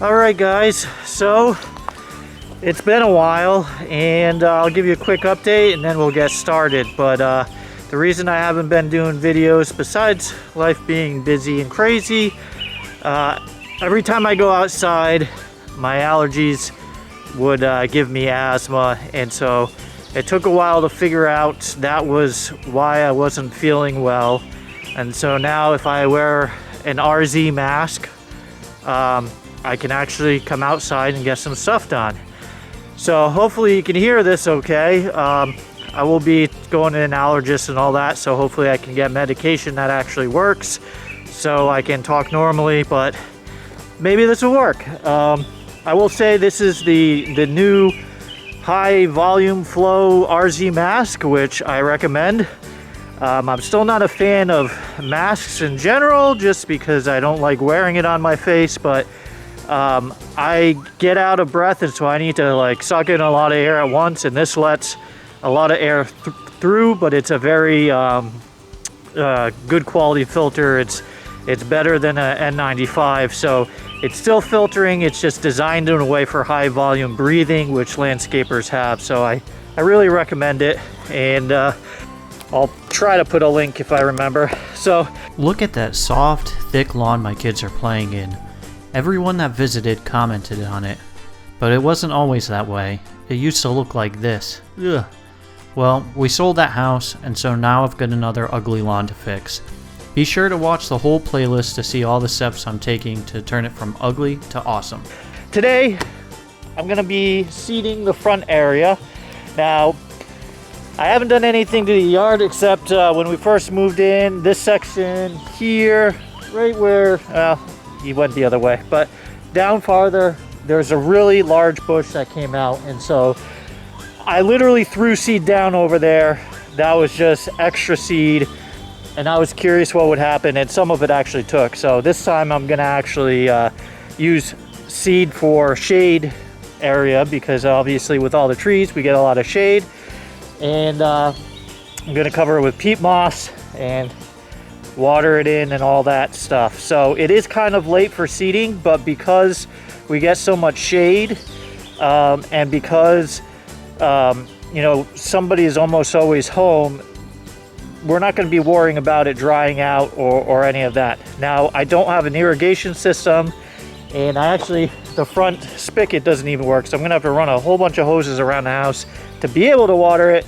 Alright guys, so it's been a while and I'll give you a quick update and then we'll get started. But the reason I haven't been doing videos, besides life being busy and crazy, every time I go outside my allergies would give me asthma, and so it took a while to figure out that was why I wasn't feeling well. And so now if I wear an RZ mask, I can actually come outside and get some stuff done. So hopefully you can hear this okay. I will be going to an allergist and all that, so hopefully I can get medication that actually works so I can talk normally, but maybe this will work. I will say this is the new high volume flow RZ mask, which I recommend. I'm still not a fan of masks in general just because I don't like wearing it on my face, but I get out of breath, and so I need to like suck in a lot of air at once, and this lets a lot of air through, but it's a very good quality filter. It's better than a N95, so it's still filtering. It's just designed in a way for high volume breathing, which landscapers have, so I really recommend it, and I'll try to put a link if I remember. So look at that soft, thick lawn my kids are playing in. Everyone that visited commented on it, but it wasn't always that way. It used to look like this. Ugh. Well, we sold that house, and so now I've got another ugly lawn to fix. Be sure to watch the whole playlist to see all the steps I'm taking to turn it from ugly to awesome. Today, I'm gonna be seeding the front area. Now, I haven't done anything to the yard except when we first moved in, this section here, right where, he went the other way, but down farther, there's a really large bush that came out, and so I literally threw seed down over there. That was just extra seed, and I was curious what would happen, and some of it actually took. So this time I'm gonna actually use seed for shade area, because obviously with all the trees we get a lot of shade, and I'm gonna cover it with peat moss and water it in and all that stuff. So it is kind of late for seeding, but because we get so much shade, and because you know, somebody is almost always home, we're not going to be worrying about it drying out or any of that. Now, I don't have an irrigation system, and the front spigot doesn't even work, so I'm gonna have to run a whole bunch of hoses around the house to be able to water it.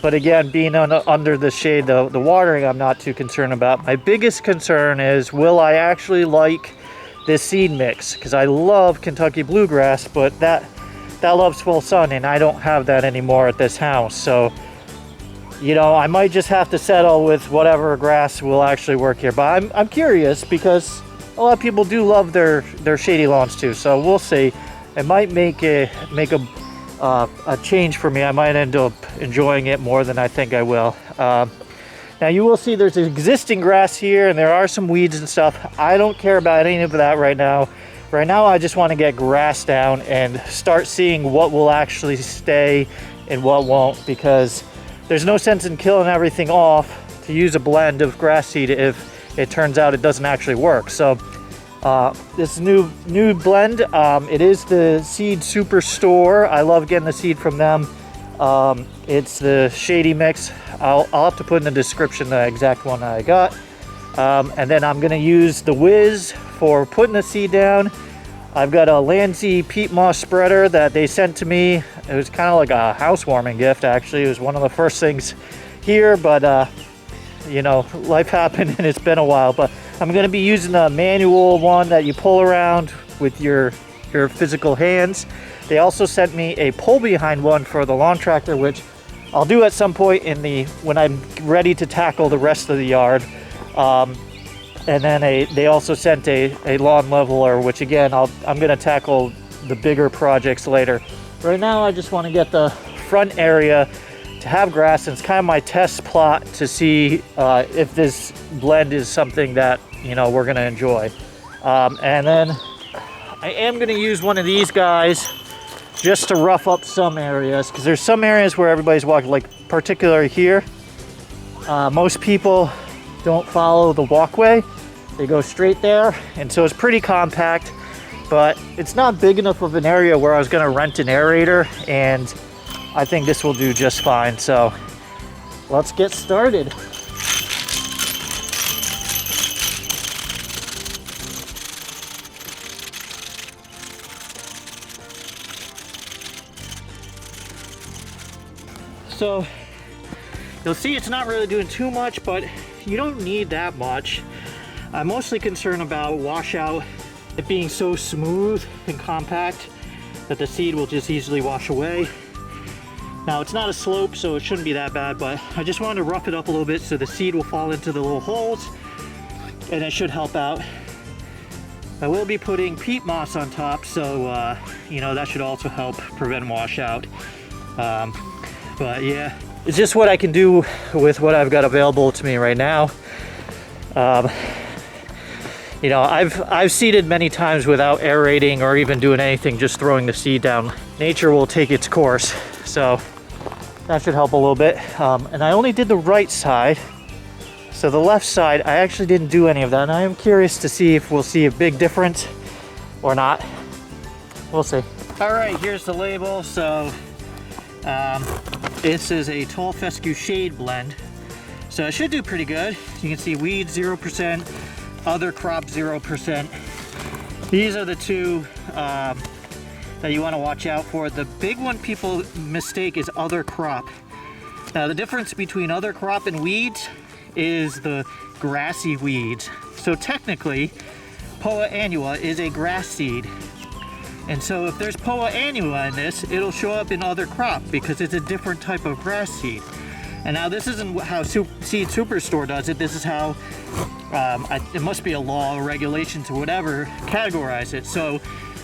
But again, being under the shade, the watering I'm not too concerned about. My biggest concern is, will I actually like this seed mix? Because I love Kentucky bluegrass, but that loves full sun, and I don't have that anymore at this house. So, you know, I might just have to settle with whatever grass will actually work here. But I'm curious, because a lot of people do love their shady lawns too. So we'll see. It might make a change for me. I might end up enjoying it more than I think I will. Now you will see there's existing grass here, and there are some weeds and stuff. I don't care about any of that right now. Right now I just want to get grass down and start seeing what will actually stay and what won't, because there's no sense in killing everything off to use a blend of grass seed if it turns out it doesn't actually work. So this new blend, it is the Seed Superstore. I love getting the seed from them. It's the Shady Mix. I'll have to put in the description the exact one I got. And then I'm gonna use the Whiz for putting the seed down. I've got a Landzie peat moss spreader that they sent to me. It was kind of like a housewarming gift, actually. It was one of the first things here, but you know, life happened and it's been a while. But I'm gonna be using a manual one that you pull around with your physical hands. They also sent me a pull behind one for the lawn tractor, which I'll do at some point when I'm ready to tackle the rest of the yard. And then they also sent a lawn leveler, which again, I'm gonna tackle the bigger projects later. Right now, I just want to get the front area to have grass, and it's kind of my test plot to see if this blend is something that, you know, we're gonna enjoy. And then I am gonna use one of these guys just to rough up some areas, because there's some areas where everybody's walking, like particularly here. Most people don't follow the walkway. They go straight there, and so it's pretty compact. but it's not big enough of an area where I was gonna rent an aerator, and I think this will do just fine. So let's get started. So you'll see it's not really doing too much, but you don't need that much. I'm mostly concerned about washout, it being so smooth and compact that the seed will just easily wash away. Now it's not a slope, so it shouldn't be that bad, but I just wanted to rough it up a little bit so the seed will fall into the little holes, and it should help out. I will be putting peat moss on top, so you know, that should also help prevent washout. But yeah, it's just what I can do with what I've got available to me right now. You know, I've seeded many times without aerating or even doing anything, just throwing the seed down. Nature will take its course, so that should help a little bit. And I only did the right side, so the left side I actually didn't do any of that, and I am curious to see if we'll see a big difference or not. We'll see. All right, here's the label. So this is a tall fescue shade blend, so it should do pretty good. You can see weeds 0%, other crop 0%. These are the two that you want to watch out for. The big one people mistake is other crop. Now the difference between other crop and weeds is the grassy weeds. So technically, Poa annua is a grass seed. And so if there's Poa annua in this, it'll show up in other crop because it's a different type of grass seed. And now this isn't how Seed Superstore does it. This is how, it must be a law or regulations or whatever, categorize it. So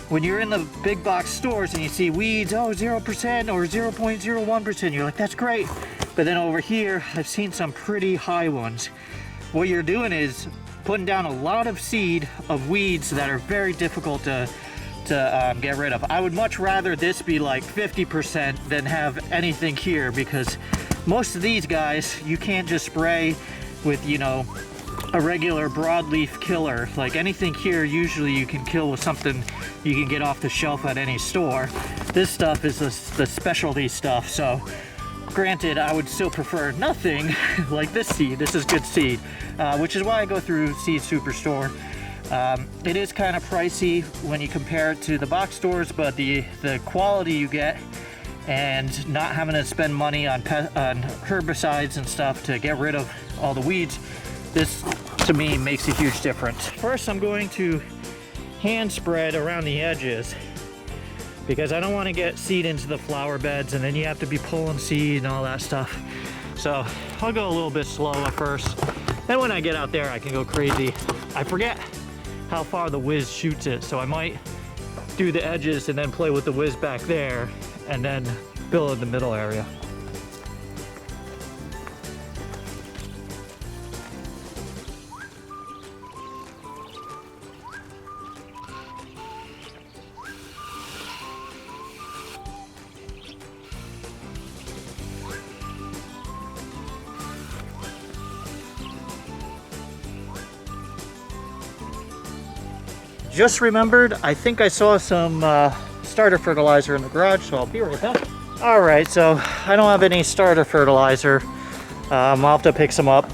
when you're in the big box stores and you see weeds, oh, 0% or 0.01%, you're like, that's great. But then over here, I've seen some pretty high ones. What you're doing is putting down a lot of seed of weeds that are very difficult to get rid of. I would much rather this be like 50% than have anything here, because most of these guys you can't just spray with, you know, a regular broadleaf killer. Like anything here usually you can kill with something you can get off the shelf at any store. This stuff is the specialty stuff, so granted I would still prefer nothing like this seed. This is good seed, which is why I go through Seed Superstore. It is kind of pricey when you compare it to the box stores, but the quality you get and not having to spend money on herbicides and stuff to get rid of all the weeds, this to me makes a huge difference. First, I'm going to hand spread around the edges because I don't want to get seed into the flower beds and then you have to be pulling seed and all that stuff. So I'll go a little bit slow at first. Then when I get out there, I can go crazy. I forget how far the whiz shoots it, so I might do the edges and then play with the whiz back there and then fill in the middle area. Just remembered, I think I saw some starter fertilizer in the garage, so I'll be right back. All right, so I don't have any starter fertilizer. I'll have to pick some up.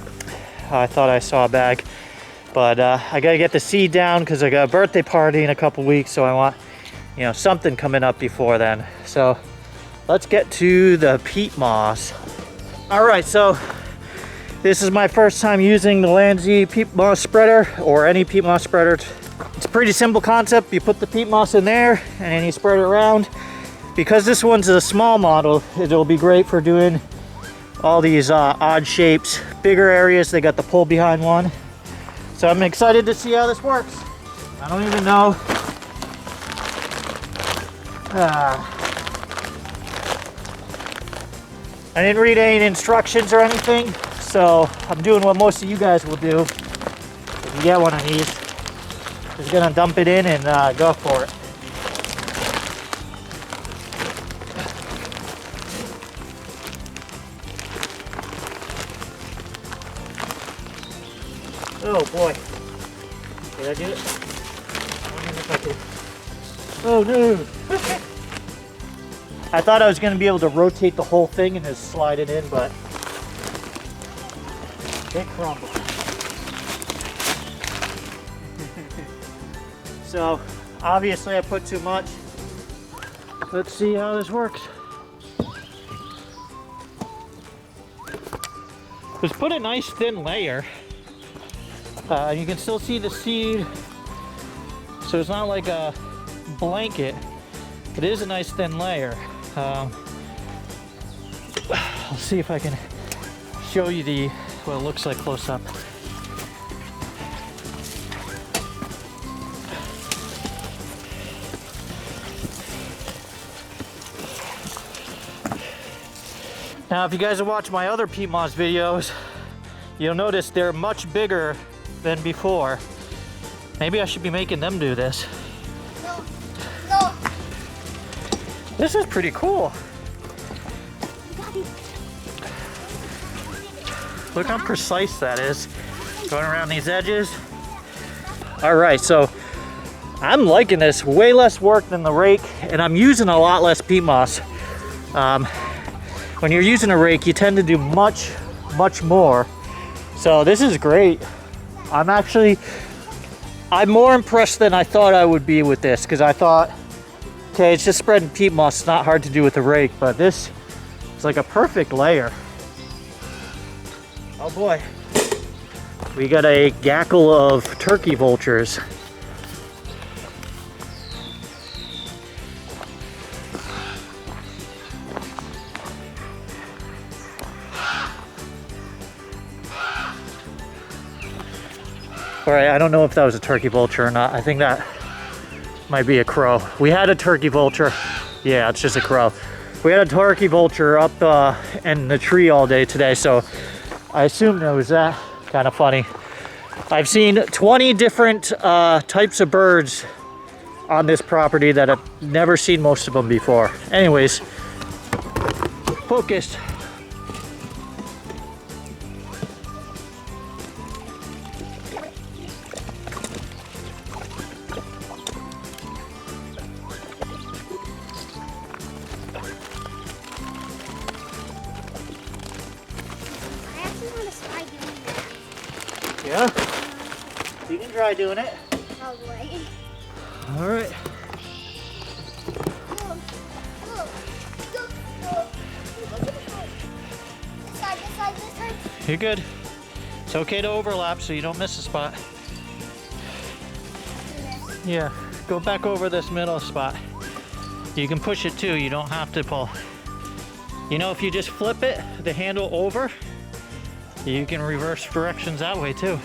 I thought I saw a bag, but I gotta get the seed down because I got a birthday party in a couple weeks, so I want, you know, something coming up before then. So let's get to the peat moss. All right, so this is my first time using the Landzie peat moss spreader or any peat moss spreader. It's a pretty simple concept. You put the peat moss in there and then you spread it around. Because this one's a small model, it'll be great for doing all these odd shapes. Bigger areas, they got the pull behind one. So I'm excited to see how this works. I don't even know. I didn't read any instructions or anything, so I'm doing what most of you guys will do if you get one of these. Just gonna dump it in and go for it. Oh boy. Did I do it? I don't even know if I Oh no! I thought I was going to be able to rotate the whole thing and just slide it in, but it crumbled. So obviously I put too much. Let's see how this works. Just put a nice thin layer. You can still see the seed, so it's not like a blanket. It is a nice thin layer. I'll see if I can show you what it looks like close up. Now, if you guys have watched my other peat moss videos, you'll notice they're much bigger than before. Maybe I should be making them do this. No. This is pretty cool. Look how precise that is. Going around these edges. All right, so I'm liking this. Way less work than the rake, and I'm using a lot less peat moss. When you're using a rake, you tend to do much more. So this is great. I'm more impressed than I thought I would be with this, because I thought, okay, it's just spreading peat moss. It's not hard to do with a rake, but this is like a perfect layer. Oh boy. We got a gackle of turkey vultures. All right, I don't know if that was a turkey vulture or not. I think that might be a crow. We had a turkey vulture. Yeah, it's just a crow. We had a turkey vulture up in the tree all day today, so I assumed it was that. Kind of funny. I've seen 20 different types of birds on this property that I've never seen most of them before. Anyways, focus. Yeah, you can try doing it. Probably. All right. This side. You're good. It's okay to overlap so you don't miss a spot. Yeah, go back over this middle spot. You can push it too, you don't have to pull. You know, if you just flip it, the handle over, you can reverse directions that way too.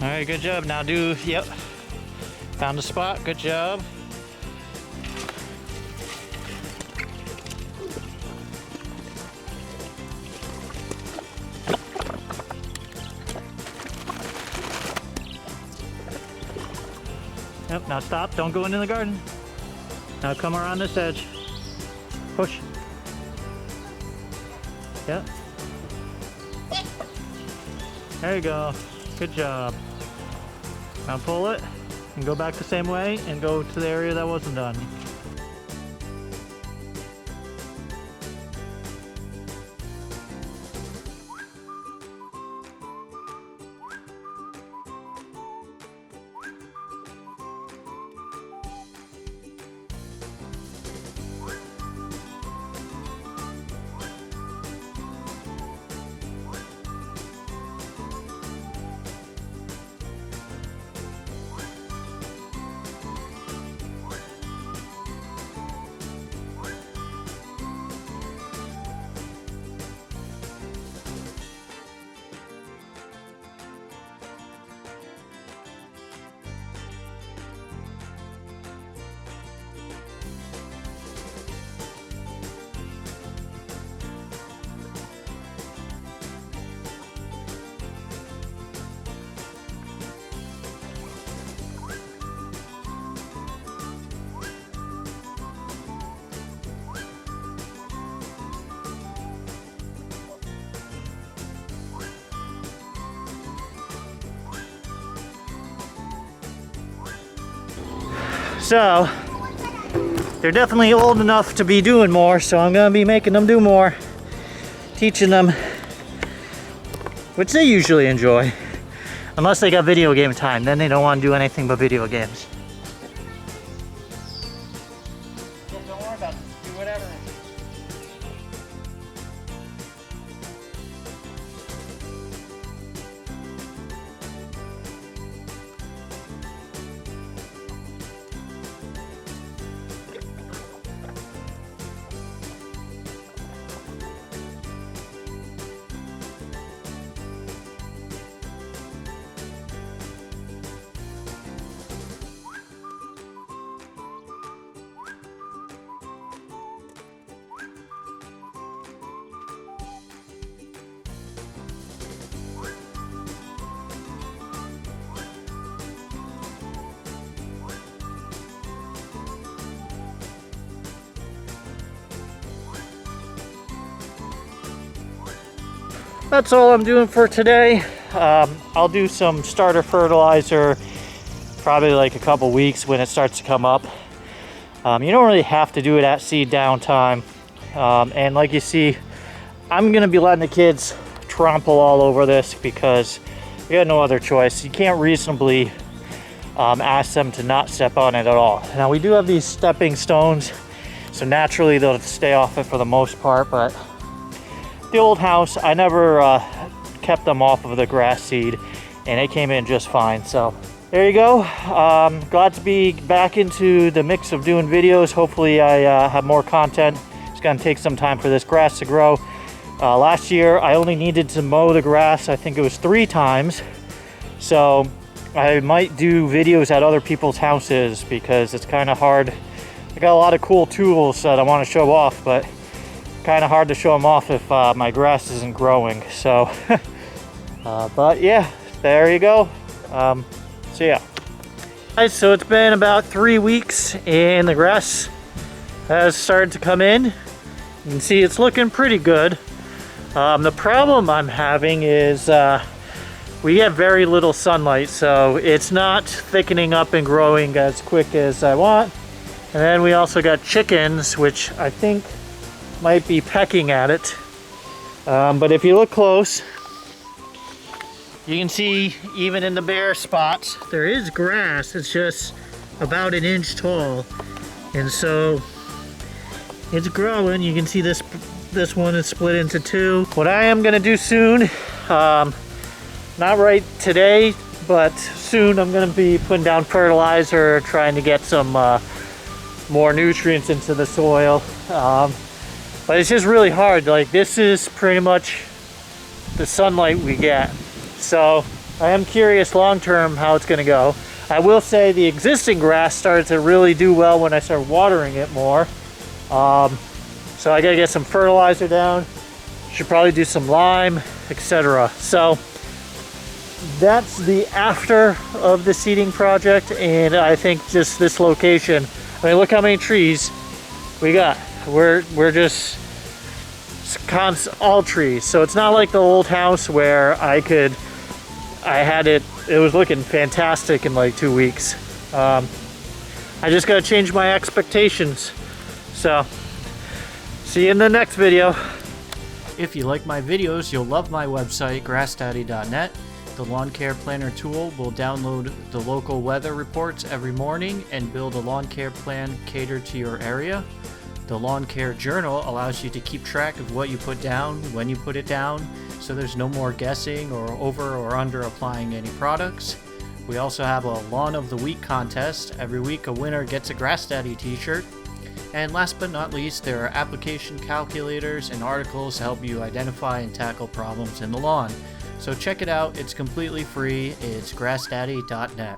All right, good job. Now yep. Found a spot, good job. Yep, now stop, don't go into the garden. Now come around this edge. Push. Yep. There you go. Good job. Now pull it and go back the same way and go to the area that wasn't done. So they're definitely old enough to be doing more, so I'm gonna be making them do more, teaching them, which they usually enjoy, unless they got video game time. Then they don't want to do anything but video games. Yeah, don't worry about it. Do whatever. That's all I'm doing for today. I'll do some starter fertilizer probably like a couple weeks when it starts to come up. You don't really have to do it at seed downtime. And like you see, I'm gonna be letting the kids trample all over this because we got no other choice. You can't reasonably ask them to not step on it at all. Now we do have these stepping stones, so naturally they'll stay off it for the most part, but the old house, I never kept them off of the grass seed, and it came in just fine. So there you go. Glad to be back into the mix of doing videos. Hopefully I have more content. It's gonna take some time for this grass to grow. Last year I only needed to mow the grass, I think it was 3 times. So I might do videos at other people's houses because it's kind of hard. I got a lot of cool tools that I want to show off, but kind of hard to show them off if my grass isn't growing. So but yeah, there you go. So yeah, guys, so it's been about 3 weeks and the grass has started to come in. You can see it's looking pretty good. The problem I'm having is we have very little sunlight, so it's not thickening up and growing as quick as I want. And then we also got chickens, which I think might be pecking at it. But if you look close, you can see even in the bare spots, there is grass. It's just about 1 inch tall. And so it's growing. You can see this one is split into 2. What I am gonna do soon, not right today, but soon I'm gonna be putting down fertilizer, trying to get some more nutrients into the soil. But it's just really hard. Like, this is pretty much the sunlight we get. So I am curious long term how it's gonna go. I will say the existing grass started to really do well when I started watering it more. So I gotta get some fertilizer down. Should probably do some lime, etc. So that's the after of the seeding project, and I think just this location. I mean, look how many trees we got. We're just all trees. So it's not like the old house where I had it was looking fantastic in like 2 weeks. I just gotta change my expectations. So see you in the next video. If you like my videos, you'll love my website, grassdaddy.net. The lawn care planner tool will download the local weather reports every morning and build a lawn care plan catered to your area. The Lawn Care Journal allows you to keep track of what you put down, when you put it down, so there's no more guessing or over or under applying any products. We also have a Lawn of the Week contest. Every week a winner gets a Grass Daddy t-shirt. And last but not least, there are application calculators and articles to help you identify and tackle problems in the lawn. So check it out, it's completely free. It's grassdaddy.net.